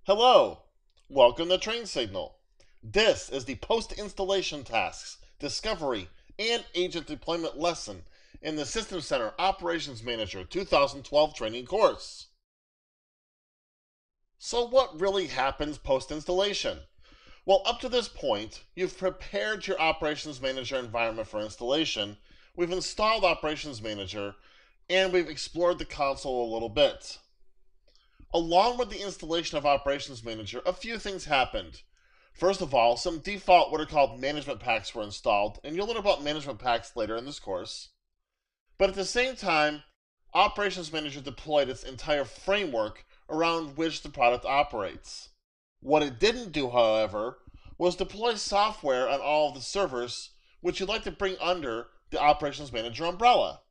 Hello, welcome to Train Signal. This is the post-installation tasks, discovery, and agent deployment lesson in the System Center Operations Manager 2012 training course. So what really happens post-installation? Well, up to this point, you've prepared your Operations Manager environment for installation, we've installed Operations Manager, and we've explored the console a little bit. Along with the installation of Operations Manager, a few things happened. First of all, some default what are called management packs were installed, and you'll learn about management packs later in this course. But at the same time, Operations Manager deployed its entire framework around which the product operates. What it didn't do, however, was deploy software on all of the servers which you'd like to bring under the Operations Manager umbrella.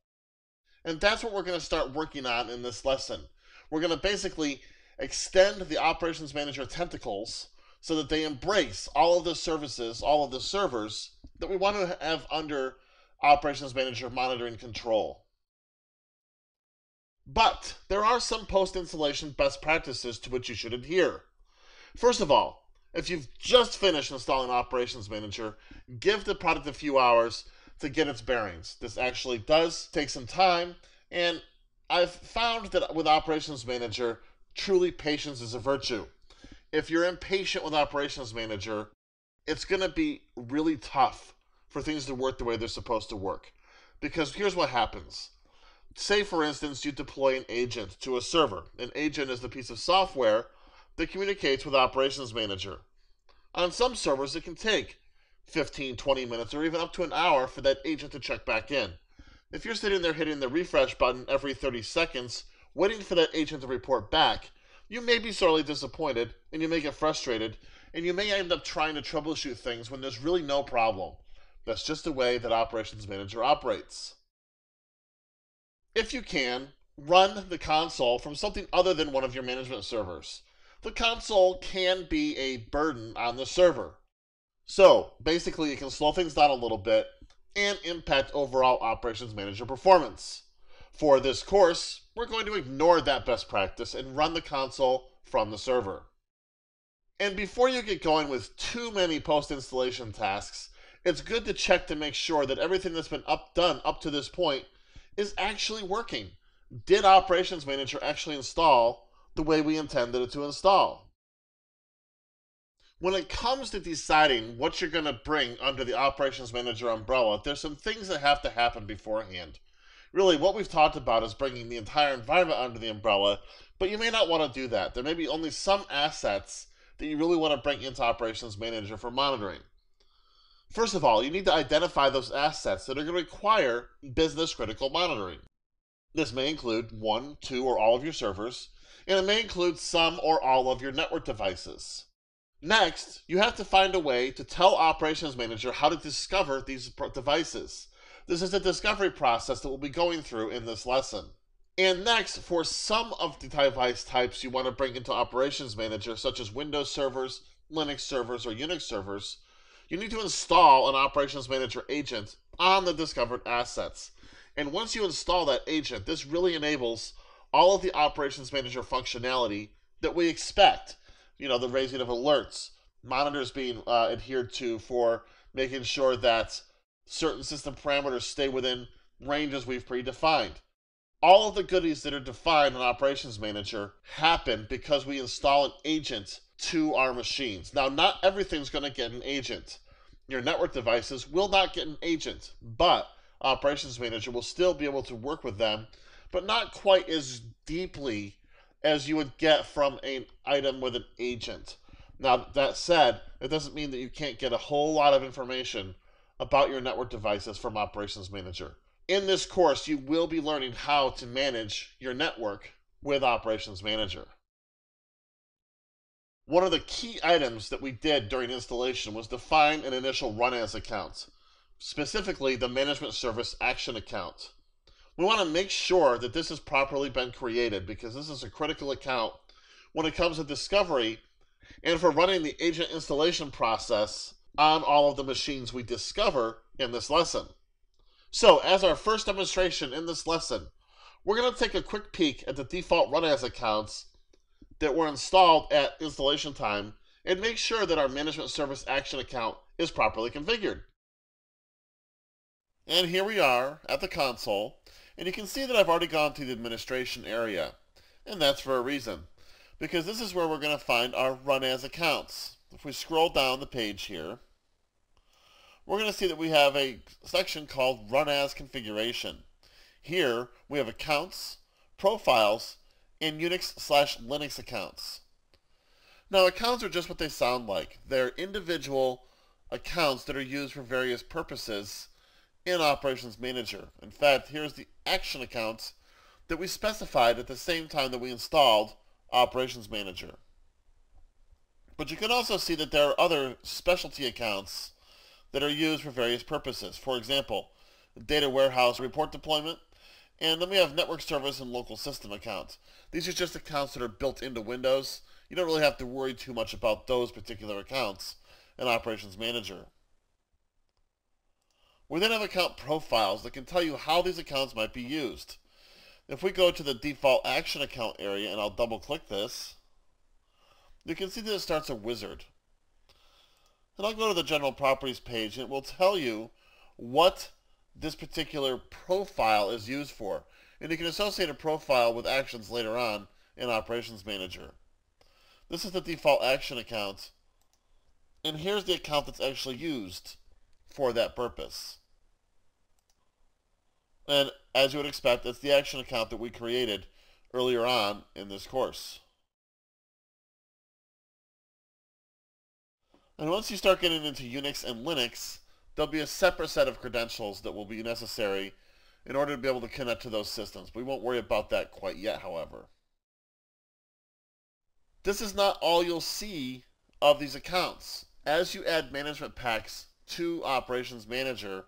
And that's what we're going to start working on in this lesson. We're going to basically extend the Operations Manager tentacles so that they embrace all of the services, all of the servers that we want to have under Operations Manager monitoring control. But there are some post-installation best practices to which you should adhere. First of all, if you've just finished installing Operations Manager, give the product a few hours to get its bearings. This actually does take some time, and I've found that with Operations Manager, truly patience is a virtue. If you're impatient with Operations Manager, it's going to be really tough for things to work the way they're supposed to work. Because here's what happens. Say, for instance, you deploy an agent to a server. An agent is the piece of software that communicates with Operations Manager. On some servers, it can take 15, 20 minutes, or even up to an hour for that agent to check back in. If you're sitting there hitting the refresh button every 30 seconds, waiting for that agent to report back, you may be sorely disappointed, and you may get frustrated, and you may end up trying to troubleshoot things when there's really no problem. That's just the way that Operations Manager operates. If you can, run the console from something other than one of your management servers. The console can be a burden on the server. So, basically, it can slow things down a little bit and impact overall Operations Manager performance. For this course, we're going to ignore that best practice and run the console from the server. And before you get going with too many post-installation tasks, it's good to check to make sure that everything that's been done up to this point is actually working. Did Operations Manager actually install the way we intended it to install? When it comes to deciding what you're going to bring under the Operations Manager umbrella, there's some things that have to happen beforehand. Really, what we've talked about is bringing the entire environment under the umbrella, but you may not want to do that. There may be only some assets that you really want to bring into Operations Manager for monitoring. First of all, you need to identify those assets that are going to require business-critical monitoring. This may include one, two, or all of your servers, and it may include some or all of your network devices. Next, you have to find a way to tell Operations Manager how to discover these devices. This is a discovery process that we'll be going through in this lesson. And next, for some of the device types you want to bring into Operations Manager, such as Windows servers, Linux servers, or Unix servers, you need to install an Operations Manager agent on the discovered assets. And once you install that agent, this really enables all of the Operations Manager functionality that we expect. You know, the raising of alerts, monitors being adhered to for making sure that certain system parameters stay within ranges we've predefined. All of the goodies that are defined in Operations Manager happen because we install an agent to our machines. Now, not everything's going to get an agent. Your network devices will not get an agent, but Operations Manager will still be able to work with them, but not quite as deeply as you would get from an item with an agent. Now, that said, it doesn't mean that you can't get a whole lot of information about your network devices from Operations Manager. In this course, you will be learning how to manage your network with Operations Manager. One of the key items that we did during installation was define an initial run as account, specifically the management service action account. We want to make sure that this has properly been created because this is a critical account when it comes to discovery and for running the agent installation process on all of the machines we discover in this lesson. So, as our first demonstration in this lesson, we're going to take a quick peek at the default run as accounts that were installed at installation time and make sure that our management service action account is properly configured. And here we are at the console, and you can see that I've already gone to the administration area, and that's for a reason, because this is where we're going to find our Run As accounts. If we scroll down the page here, we're going to see that we have a section called Run As Configuration. Here we have accounts, profiles, and Unix/Linux accounts. Now, accounts are just what they sound like. They're individual accounts that are used for various purposes in Operations Manager. In fact, here's the action accounts that we specified at the same time that we installed Operations Manager. But you can also see that there are other specialty accounts that are used for various purposes. For example, data warehouse report deployment, and then we have network service and local system accounts. These are just accounts that are built into Windows. You don't really have to worry too much about those particular accounts in Operations Manager. We then have account profiles that can tell you how these accounts might be used. If we go to the default action account area, and I'll double click this, you can see that it starts a wizard. And I'll go to the general properties page, and it will tell you what this particular profile is used for. And you can associate a profile with actions later on in Operations Manager. This is the default action account, and here's the account that's actually used for that purpose. And as you would expect, it's the action account that we created earlier on in this course. And once you start getting into Unix and Linux, there'll be a separate set of credentials that will be necessary in order to be able to connect to those systems. We won't worry about that quite yet, however. This is not all you'll see of these accounts. As you add management packs to Operations Manager,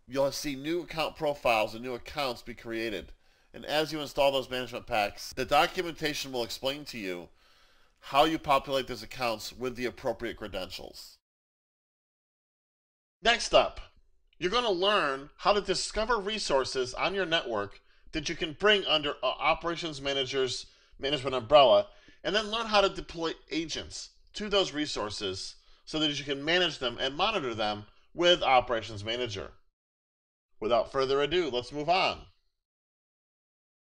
you'll see new account profiles and new accounts be created. And as you install those management packs, the documentation will explain to you how you populate those accounts with the appropriate credentials. Next up, you're going to learn how to discover resources on your network that you can bring under Operations Manager's management umbrella, and then learn how to deploy agents to those resources so that you can manage them and monitor them with Operations Manager. Without further ado, let's move on.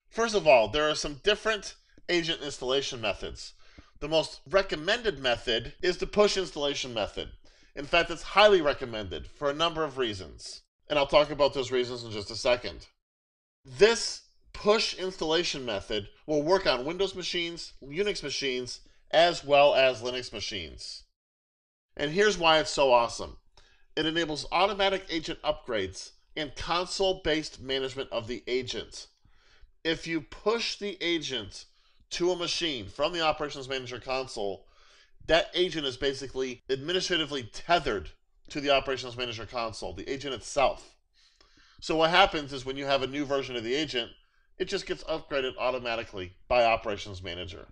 First of all, there are some different agent installation methods. The most recommended method is the push installation method. In fact, it's highly recommended for a number of reasons, and I'll talk about those reasons in just a second. This push installation method will work on Windows machines, Unix machines, as well as Linux machines. And here's why it's so awesome. It enables automatic agent upgrades and console-based management of the agent. If you push the agent to a machine from the Operations Manager console, that agent is basically administratively tethered to the Operations Manager console, the agent itself. So what happens is when you have a new version of the agent, it just gets upgraded automatically by Operations Manager.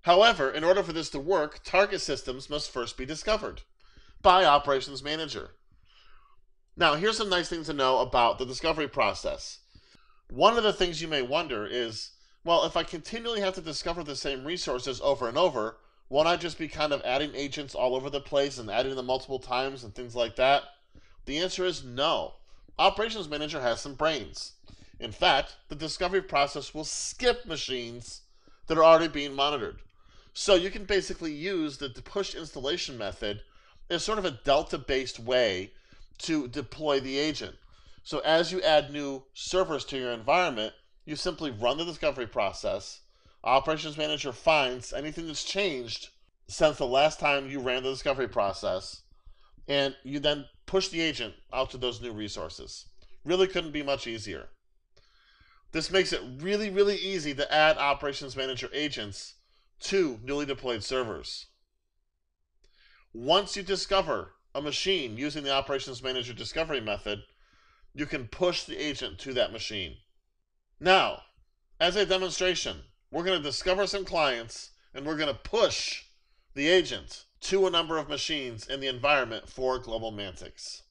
However, in order for this to work, target systems must first be discovered by Operations Manager. Now, here's some nice things to know about the discovery process. One of the things you may wonder is, well, if I continually have to discover the same resources over and over, won't I just be kind of adding agents all over the place and adding them multiple times and things like that? The answer is no. Operations Manager has some brains. In fact, the discovery process will skip machines that are already being monitored. So you can basically use the push installation method as sort of a Delta-based way to deploy the agent. So as you add new servers to your environment, you simply run the discovery process. Operations Manager finds anything that's changed since the last time you ran the discovery process, and you then push the agent out to those new resources. Really couldn't be much easier. This makes it really, really easy to add Operations Manager agents to newly deployed servers. Once you discover a machine using the Operations Manager discovery method, you can push the agent to that machine. Now, as a demonstration, we're going to discover some clients and we're going to push the agent to a number of machines in the environment for Global Mantix.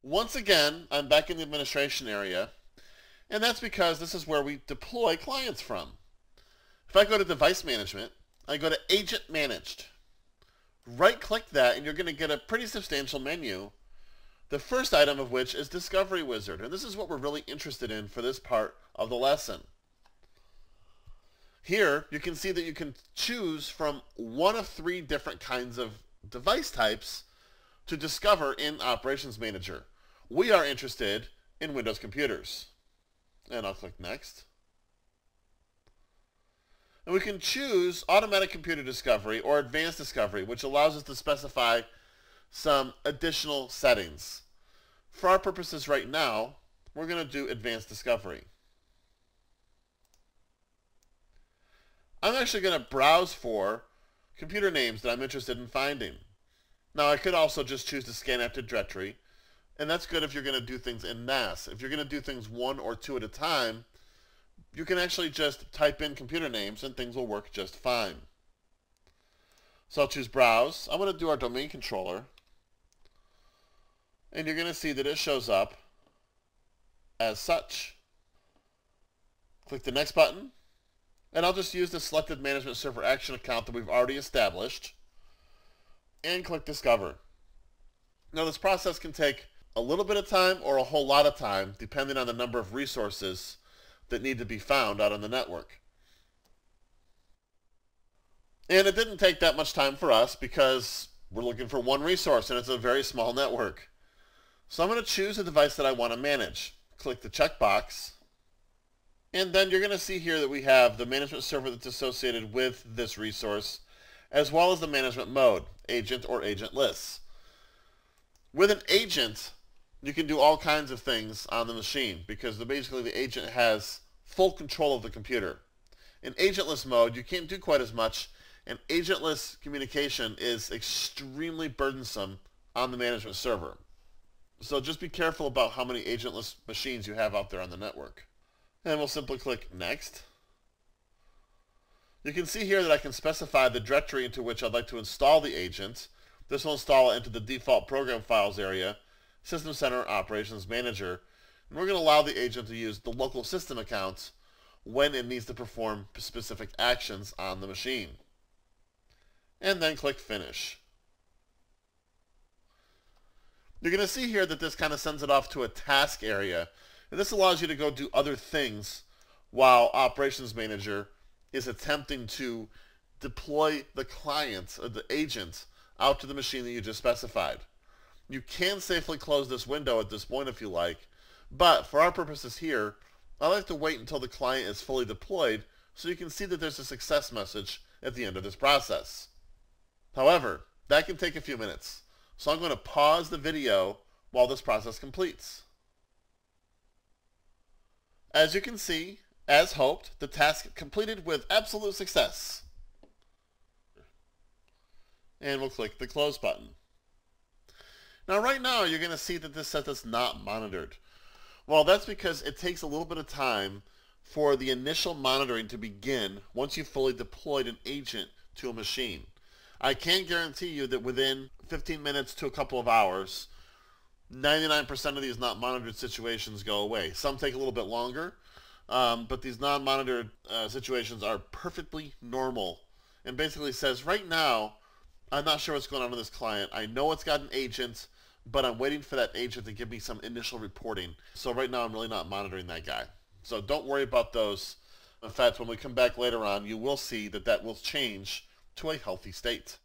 Once again, I'm back in the administration area, And that's because this is where we deploy clients from. If I go to Device Management, I go to Agent Managed. Right-click that, and you're going to get a pretty substantial menu, the first item of which is Discovery Wizard. And this is what we're really interested in for this part of the lesson. Here, you can see that you can choose from one of 3 different kinds of device types to discover in Operations Manager. We are interested in Windows computers. And I'll click Next. And we can choose Automatic Computer Discovery or Advanced Discovery, which allows us to specify some additional settings. For our purposes right now, we're going to do Advanced Discovery. I'm actually going to browse for computer names that I'm interested in finding. Now, I could also just choose to scan after directory, and that's good if you're going to do things en masse. If you're going to do things 1 or 2 at a time, you can actually just type in computer names and things will work just fine. So I'll choose Browse. I'm going to do our domain controller. And you're going to see that it shows up as such. Click the Next button. And I'll just use the selected management server action account that we've already established. And click Discover. Now this process can take a little bit of time or a whole lot of time, depending on the number of resources that need to be found out on the network. And it didn't take that much time for us because we're looking for one resource and it's a very small network. So I'm going to choose a device that I want to manage. Click the checkbox. And then you're going to see here that we have the management server that's associated with this resource, as well as the management mode, agent or agent lists. With an agent, you can do all kinds of things on the machine because basically the agent has full control of the computer. In agentless mode, you can't do quite as much, and agentless communication is extremely burdensome on the management server. So just be careful about how many agentless machines you have out there on the network. And we'll simply click Next. You can see here that I can specify the directory into which I'd like to install the agent. This will install it into the default program files area, System Center Operations Manager, and we're going to allow the agent to use the local system account when it needs to perform specific actions on the machine. And then click Finish. You're going to see here that this kind of sends it off to a task area, and this allows you to go do other things while Operations Manager is attempting to deploy the client, or the agent, out to the machine that you just specified. You can safely close this window at this point if you like, but for our purposes here, I like to wait until the client is fully deployed so you can see that there's a success message at the end of this process. However, that can take a few minutes, so I'm going to pause the video while this process completes. As you can see, as hoped, the task completed with absolute success. And we'll click the Close button. Now right now you're going to see that this says it's not monitored. Well, that's because it takes a little bit of time for the initial monitoring to begin once you've fully deployed an agent to a machine. I can guarantee you that within 15 minutes to a couple of hours, 99% of these not monitored situations go away. Some take a little bit longer, but these non-monitored situations are perfectly normal. And basically says, right now, I'm not sure what's going on with this client. I know it's got an agent, but I'm waiting for that agent to give me some initial reporting. So right now I'm really not monitoring that guy. So don't worry about those. In fact, when we come back later on, you will see that that will change to a healthy state.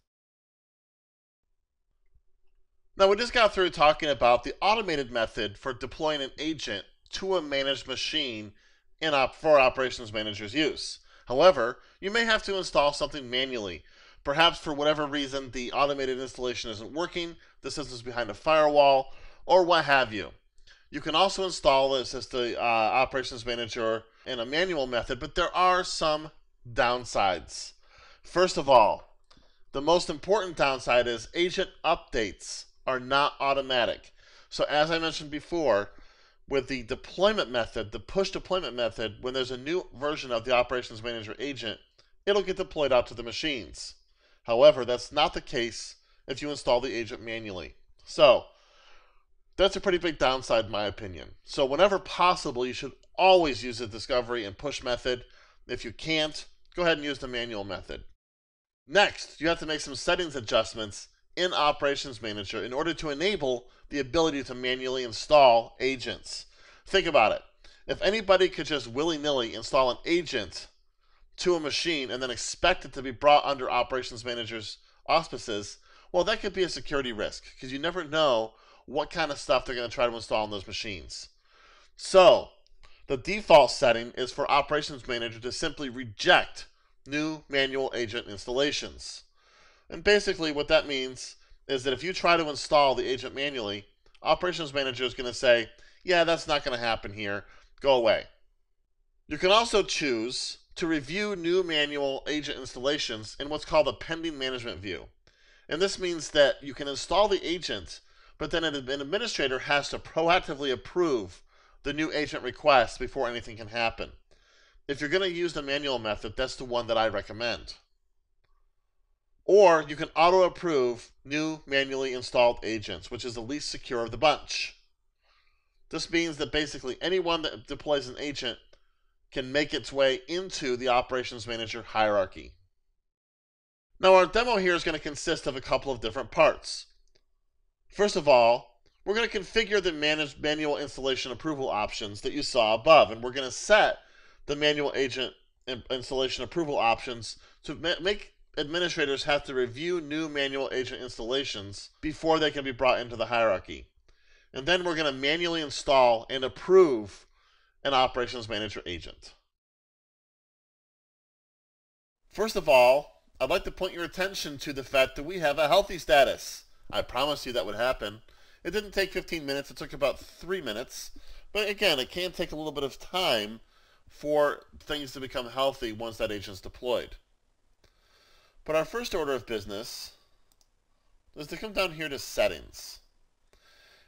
Now we just got through talking about the automated method for deploying an agent to a managed machine for Operations Manager's use. However, you may have to install something manually. Perhaps for whatever reason the automated installation isn't working, the system's behind a firewall, or what have you. You can also install this as the Operations Manager in a manual method, but there are some downsides. First of all, the most important downside is agent updates are not automatic. So as I mentioned before, with the deployment method, the push deployment method, when there's a new version of the Operations Manager agent, it'll get deployed out to the machines. However, that's not the case if you install the agent manually. So that's a pretty big downside in my opinion. So whenever possible, you should always use the discovery and push method. If you can't, go ahead and use the manual method. Next, you have to make some settings adjustments in Operations Manager in order to enable the ability to manually install agents. Think about it. If anybody could just willy-nilly install an agent to a machine and then expect it to be brought under Operations Manager's auspices, well, that could be a security risk because you never know what kind of stuff they're going to try to install on those machines. So, the default setting is for Operations Manager to simply reject new manual agent installations. And basically what that means is that if you try to install the agent manually, Operations Manager is going to say, yeah, that's not going to happen here. Go away. You can also choose to review new manual agent installations in what's called a pending management view. And this means that you can install the agent, but then an administrator has to proactively approve the new agent request before anything can happen. If you're going to use the manual method, that's the one that I recommend. Or you can auto-approve new manually installed agents, which is the least secure of the bunch. This means that basically anyone that deploys an agent can make its way into the Operations Manager hierarchy. Now our demo here is going to consist of a couple of different parts. First of all, we're going to configure the manual installation approval options that you saw above, and we're going to set the manual agent installation approval options to make administrators have to review new manual agent installations before they can be brought into the hierarchy. And then we're going to manually install and approve an Operations Manager agent. First of all, I'd like to point your attention to the fact that we have a healthy status. I promised you that would happen. It didn't take 15 minutes, it took about 3 minutes. But again, it can take a little bit of time for things to become healthy once that agent's deployed. But our first order of business is to come down here to Settings.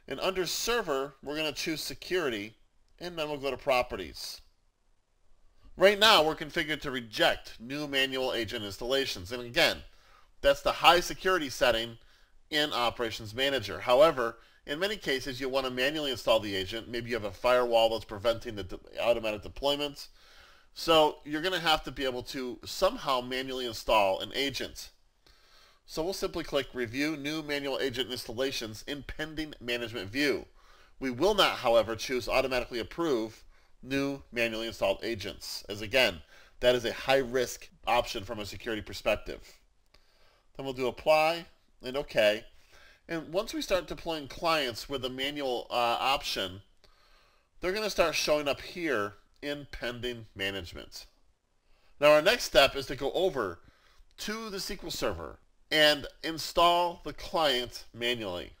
And under Server, we're going to choose Security, and then we'll go to Properties. Right now, we're configured to reject new manual agent installations. And again, that's the high security setting in Operations Manager. However, in many cases, you want to manually install the agent. Maybe you have a firewall that's preventing the automatic deployment. So you're going to have to be able to somehow manually install an agent. So we'll simply click Review New Manual Agent Installations in Pending Management View. We will not, however, choose Automatically Approve New Manually Installed Agents, as again, that is a high-risk option from a security perspective. Then we'll do Apply and OK. And once we start deploying clients with a manual option, they're going to start showing up here in Pending Management. Now our next step is to go over to the SQL Server and install the client manually.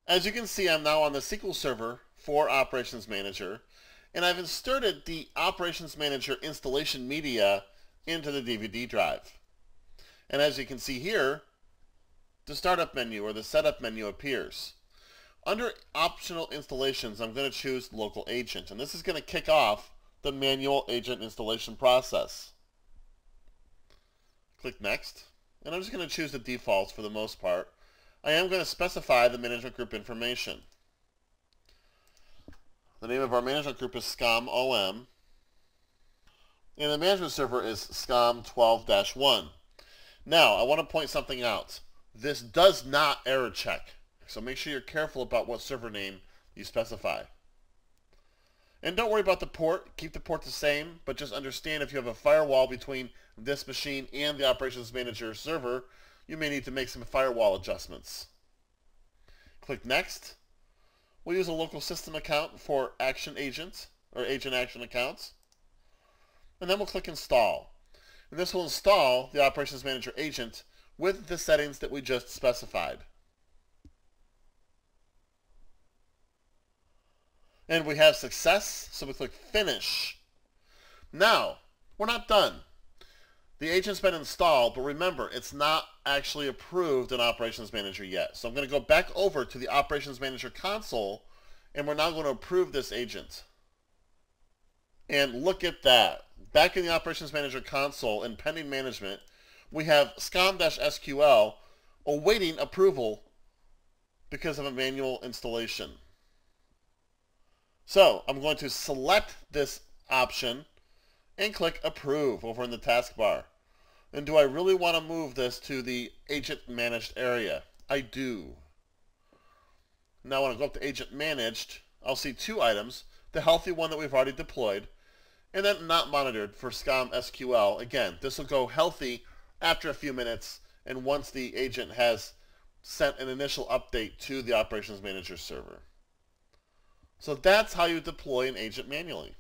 As you can see, I'm now on the SQL Server for Operations Manager, and I've inserted the Operations Manager installation media into the DVD drive. And as you can see here, the startup menu or the setup menu appears. Under optional installations, I'm going to choose local agent, and this is going to kick off the manual agent installation process. Click Next, and I'm just going to choose the defaults for the most part. I am going to specify the management group information. The name of our management group is SCOM-OM, and the management server is SCOM-12-1. Now, I want to point something out. This does not error check, so make sure you're careful about what server name you specify. And don't worry about the port. Keep the port the same, but just understand if you have a firewall between this machine and the Operations Manager server, you may need to make some firewall adjustments. Click Next. We'll use a local system account for Action Agent, or Agent Action Accounts. And then we'll click Install. And this will install the Operations Manager agent with the settings that we just specified. And we have success, so we click Finish. Now, we're not done. The agent's been installed, but remember, it's not actually approved in Operations Manager yet. So I'm going to go back over to the Operations Manager console, and we're now going to approve this agent. And look at that. Back in the Operations Manager console in Pending Management, we have SCOM-SQL awaiting approval because of a manual installation. So I'm going to select this option and click Approve over in the taskbar. And do I really want to move this to the Agent Managed area? I do. Now when I go up to Agent Managed, I'll see two items. The healthy one that we've already deployed, and then not monitored for SCOM SQL. Again, this will go healthy after a few minutes and once the agent has sent an initial update to the Operations Manager server. So that's how you deploy an agent manually.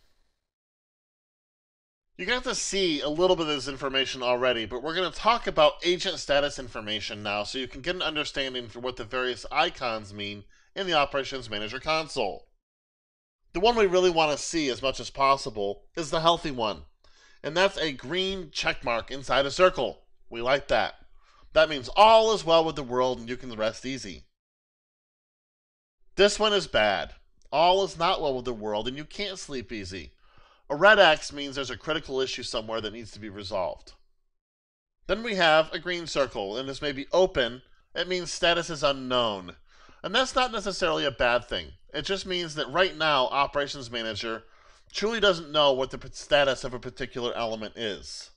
You got to see a little bit of this information already, but we're going to talk about agent status information now so you can get an understanding for what the various icons mean in the Operations Manager console. The one we really want to see as much as possible is the healthy one, and that's a green check mark inside a circle. We like that. That means all is well with the world and you can rest easy. This one is bad. All is not well with the world and you can't sleep easy. A red X means there's a critical issue somewhere that needs to be resolved. Then we have a green circle, and this may be open. It means status is unknown. And that's not necessarily a bad thing. It just means that right now, Operations Manager truly doesn't know what the status of a particular element is.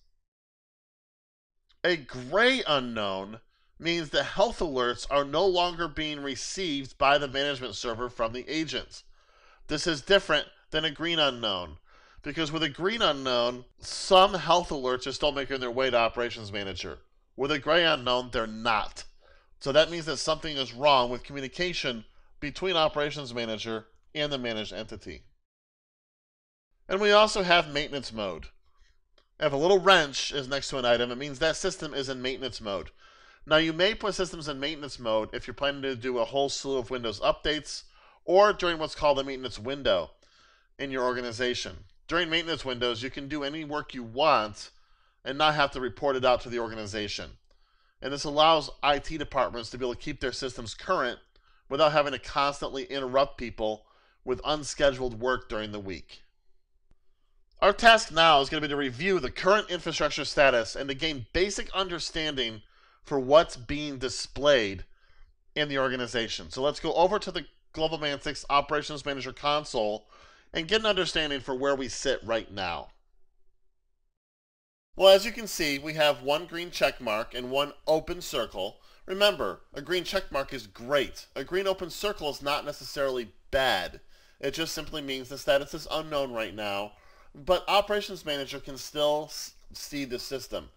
A gray unknown means that health alerts are no longer being received by the management server from the agents. This is different than a green unknown, because with a green unknown, some health alerts are still making their way to Operations Manager. With a gray unknown, they're not. So that means that something is wrong with communication between Operations Manager and the managed entity. And we also have maintenance mode. If a little wrench is next to an item, it means that system is in maintenance mode. Now you may put systems in maintenance mode if you're planning to do a whole slew of Windows updates or during what's called a maintenance window in your organization. During maintenance windows, you can do any work you want and not have to report it out to the organization. And this allows IT departments to be able to keep their systems current without having to constantly interrupt people with unscheduled work during the week. Our task now is going to be to review the current infrastructure status and to gain basic understanding for what's being displayed in the organization. So let's go over to the GlobalMan6 Operations Manager console and get an understanding for where we sit right now. Well, as you can see, we have one green check mark and one open circle. Remember, a green check mark is great. A green open circle is not necessarily bad. It just simply means the status is unknown right now, but Operations Manager can still see the system.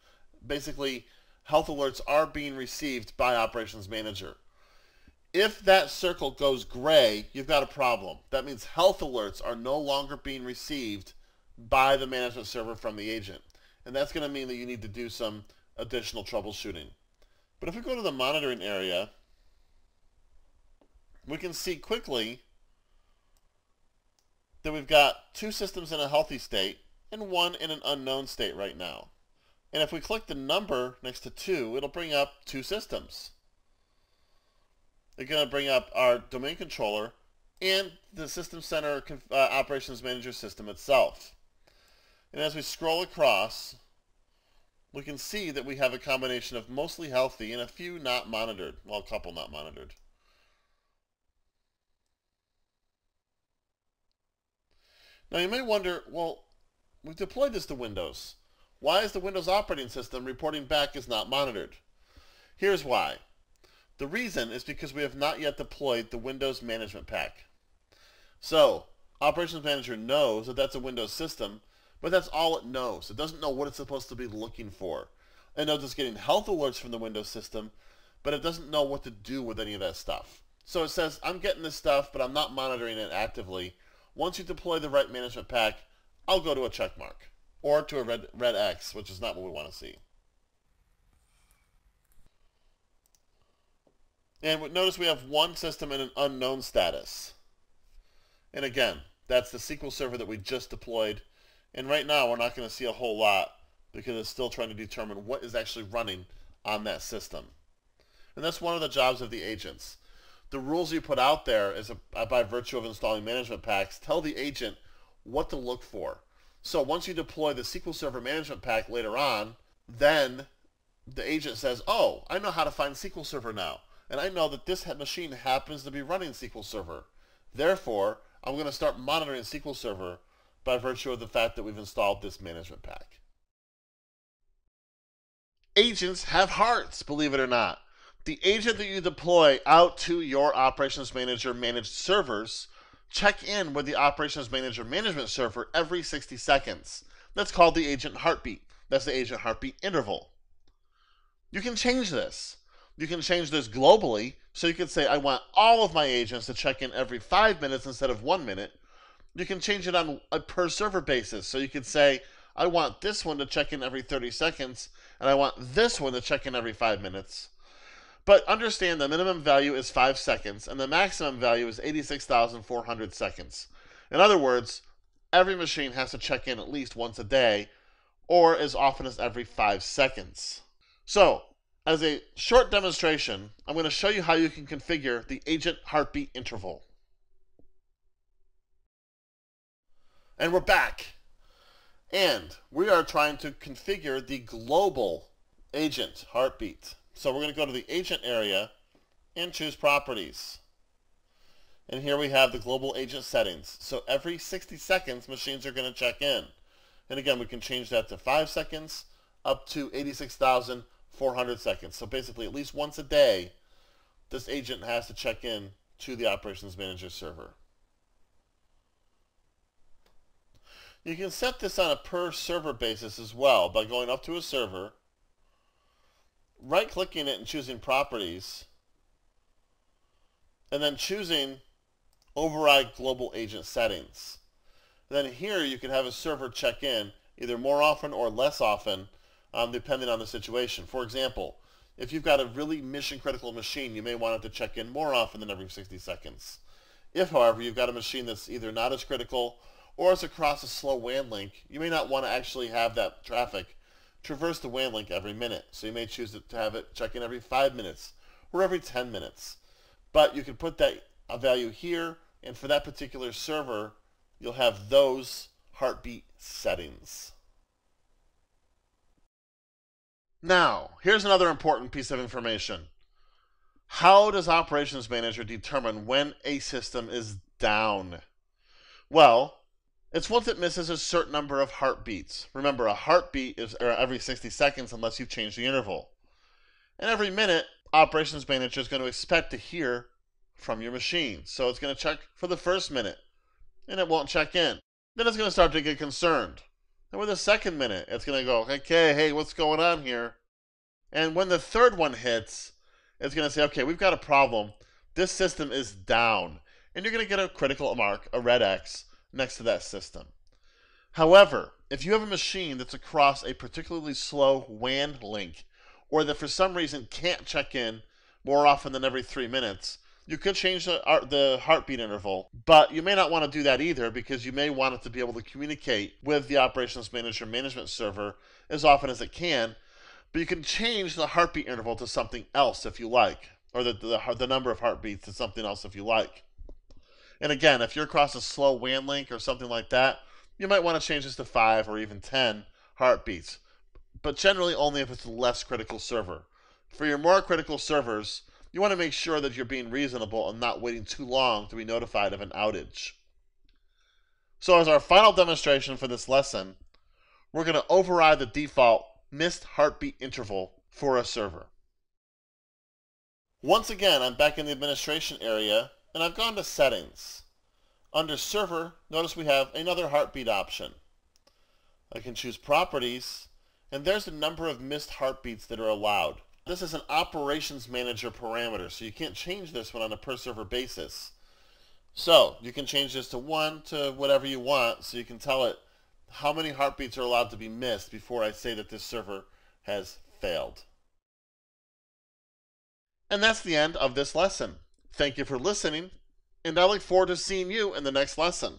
Basically, health alerts are being received by Operations Manager. If that circle goes gray, you've got a problem. That means health alerts are no longer being received by the management server from the agent. And that's going to mean that you need to do some additional troubleshooting. But if we go to the monitoring area, we can see quickly that we've got two systems in a healthy state and one in an unknown state right now. And if we click the number next to 2, it'll bring up two systems. It's going to bring up our domain controller and the System Center Operations Manager system itself. And as we scroll across, we can see that we have a combination of mostly healthy and a few not monitored. Well, a couple not monitored. Now you may wonder, well, we deployed this to Windows. Why is the Windows operating system reporting back as not monitored? Here's why. The reason is because we have not yet deployed the Windows Management Pack. So, Operations Manager knows that that's a Windows system, but that's all it knows. It doesn't know what it's supposed to be looking for. It knows it's getting health alerts from the Windows system, but it doesn't know what to do with any of that stuff. So it says, I'm getting this stuff, but I'm not monitoring it actively. Once you deploy the right management pack, I'll go to a check mark, or to a red X, which is not what we want to see. And notice we have one system in an unknown status. And again, that's the SQL Server that we just deployed. And right now, we're not going to see a whole lot because it's still trying to determine what is actually running on that system. And that's one of the jobs of the agents. The rules you put out there is by virtue of installing management packs, tell the agent what to look for. So once you deploy the SQL Server Management Pack later on, then the agent says, oh, I know how to find SQL Server now. And I know that this machine happens to be running SQL Server. Therefore, I'm going to start monitoring SQL Server by virtue of the fact that we've installed this management pack. Agents have hearts, believe it or not. The agent that you deploy out to your Operations Manager managed servers check in with the Operations Manager management server every 60 seconds. That's called the agent heartbeat. That's the agent heartbeat interval. You can change this. You can change this globally, so you can say, I want all of my agents to check in every 5 minutes instead of 1 minute. You can change it on a per server basis, so you can say, I want this one to check in every 30 seconds, and I want this one to check in every 5 minutes. But understand the minimum value is 5 seconds, and the maximum value is 86,400 seconds. In other words, every machine has to check in at least once a day, or as often as every 5 seconds. So, as a short demonstration, I'm going to show you how you can configure the agent heartbeat interval. And we're back. And we are trying to configure the global agent heartbeat. So we're going to go to the agent area and choose properties. And here we have the global agent settings. So every 60 seconds, machines are going to check in. And again, we can change that to 5 seconds up to 86,400 seconds. So basically, at least once a day, this agent has to check in to the Operations Manager server. You can set this on a per server basis as well by going up to a server, right-clicking it and choosing Properties, and then choosing Override Global Agent Settings. And then here you can have a server check in either more often or less often, depending on the situation. For example, if you've got a really mission-critical machine, you may want it to check in more often than every 60 seconds. If, however, you've got a machine that's either not as critical or is across a slow WAN link, you may not want to actually have that traffic traverse the WAN link every minute. So you may choose to have it check in every 5 minutes or every 10 minutes. But you can put that value here, and for that particular server, you'll have those heartbeat settings. Now, here's another important piece of information. How does Operations Manager determine when a system is down? Well, it's once it misses a certain number of heartbeats. Remember, a heartbeat is every 60 seconds unless you've changed the interval. And every minute, Operations Manager is going to expect to hear from your machine. So it's going to check for the first minute, and it won't check in. Then it's going to start to get concerned. And with the second minute, it's going to go, okay, hey, what's going on here? And when the third one hits, it's going to say, okay, we've got a problem. This system is down. And you're going to get a critical mark, a red X, next to that system. However, if you have a machine that's across a particularly slow WAN link, or that for some reason can't check in more often than every 3 minutes, you could change the heartbeat interval, but you may not want to do that either because you may want it to be able to communicate with the Operations Manager management server as often as it can, but you can change the heartbeat interval to something else if you like, or the number of heartbeats to something else if you like. And again, if you're across a slow WAN link or something like that, you might want to change this to 5 or even 10 heartbeats, but generally only if it's a less critical server. For your more critical servers, you want to make sure that you're being reasonable and not waiting too long to be notified of an outage. So as our final demonstration for this lesson, we're going to override the default missed heartbeat interval for a server. Once again, I'm back in the administration area, and I've gone to Settings. Under Server, notice we have another heartbeat option. I can choose Properties, and there's the number of missed heartbeats that are allowed. This is an Operations Manager parameter, so you can't change this one on a per server basis. So you can change this to 1 to whatever you want, so you can tell it how many heartbeats are allowed to be missed before I say that this server has failed. And that's the end of this lesson. Thank you for listening, and I look forward to seeing you in the next lesson.